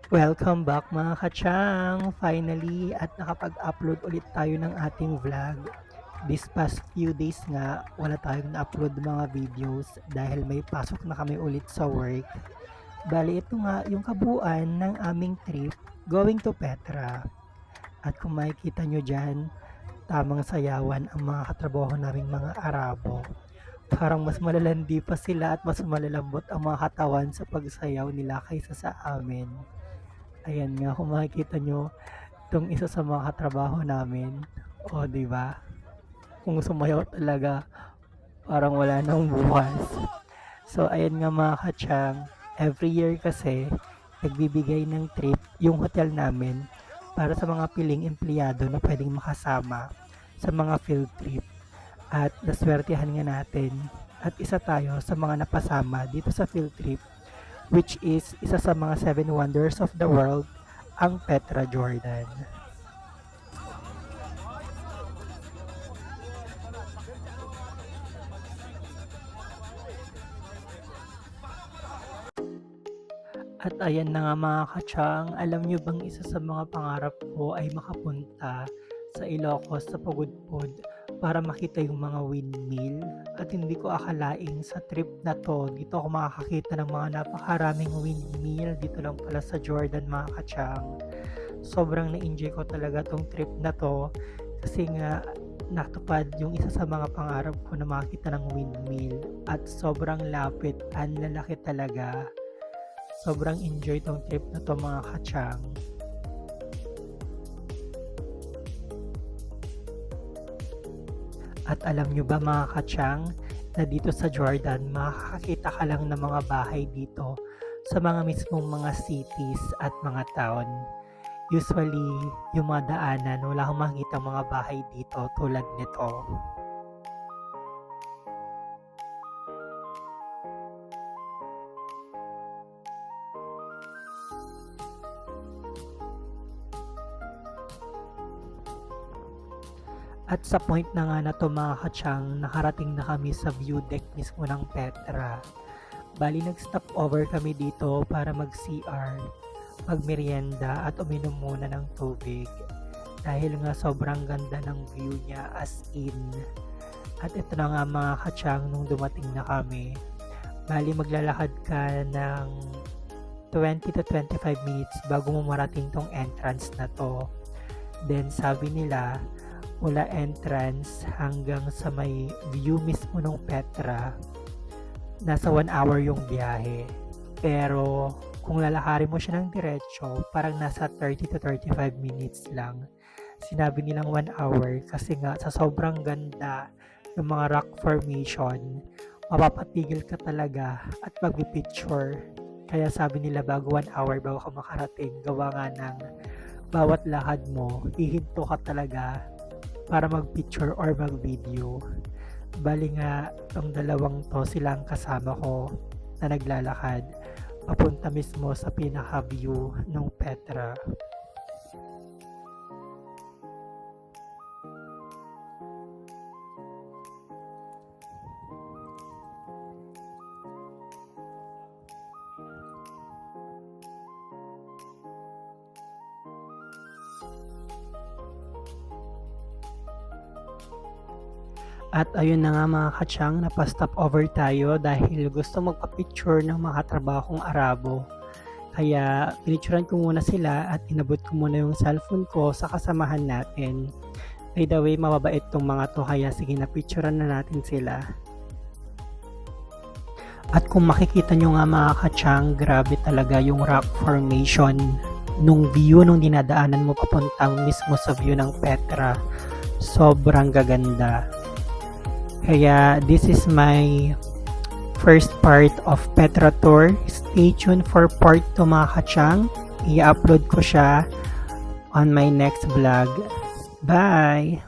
Welcome back mga kachang! Finally, at nakapag-upload ulit tayo ng ating vlog. This past few days nga, wala tayong na-upload mga videos dahil may pasok na kami ulit sa work. Bali, ito nga yung kabuuan ng aming trip going to Petra. At kung makikita nyo dyan, tamang sayawan ang mga katrabaho naming mga Arabo. Parang mas malalandi pa sila at mas malalambot ang mga katawan sa pagsayaw nila kaysa sa amin. Ayan nga, kung makikita nyo, itong isa sa mga katrabaho namin. O, di ba? Kung sumayaw talaga, parang wala nang buwas. So, ayan nga mga katsang, every year kasi, nagbibigay ng trip yung hotel namin para sa mga piling empleyado na pwedeng makasama sa mga field trip. At naswertihan nga natin at isa tayo sa mga napasama dito sa field trip, which is isa sa mga 7 wonders of the world, ang Petra Jordan. At ayan na nga mga katsang, alam nyo bang isa sa mga pangarap ko ay makapunta sa Ilocos sa Pagudpud para makita yung mga windmill, at hindi ko akalaing sa trip na to dito ako makakakita ng mga napakaraming windmill dito lang pala sa Jordan mga katsang. Sobrang na-enjoy ko talaga tong trip na to kasi nga natupad yung isa sa mga pangarap ko na makita ng windmill at sobrang lapit, ang lalaki talaga. Sobrang enjoy tong trip na to mga katsang. At alam nyo ba mga katsang, na dito sa Jordan, makakakita ka lang ng mga bahay dito sa mga mismong mga cities at mga town. Usually, yung mga daanan, wala kang makikita mga bahay dito tulad nito. At sa point na nga na to mga katsang, nakarating na kami sa view deck mismo ng Petra. Bali nag-stop over kami dito para mag-CR, magmerienda at uminom muna ng tubig. Dahil nga sobrang ganda ng view niya as in. At ito na nga mga katsang nung dumating na kami. Bali maglalakad ka ng 20 to 25 minutes bago mo marating tong entrance na to. Then sabi nila, mula entrance hanggang sa may view mismo ng Petra, nasa 1 hour yung biyahe. Pero kung lalakarin mo siya ng diretso, parang nasa 30 to 35 minutes lang. Sinabi nilang 1 hour kasi nga sa sobrang ganda ng mga rock formation, mapapatigil ka talaga at magpipicture. Kaya sabi nila bago 1 hour bago ka makarating, gawa nga ng bawat lakad mo, hihinto ka talaga para mag-picture or mag-video. Bali nga, ang dalawang to silang kasama ko na naglalakad papunta mismo sa pinaka-view ng Petra. At ayun na nga mga katsang, napastop over tayo dahil gusto magpa-picture ng mga trabahong Arabo. Kaya pinicturean ko muna sila at inabot ko muna yung cellphone ko sa kasamahan natin. By the way, mababait tong mga to kaya sige na picturean na natin sila. At kung makikita nyo nga mga katsang, grabe talaga yung rock formation nung view nung dinadaanan mo papuntang mismo sa view ng Petra. Sobrang gaganda. Kaya this is my first part of Petra Tour. Stay tuned for part 2 mga katsang. I-upload ko siya on my next vlog. Bye!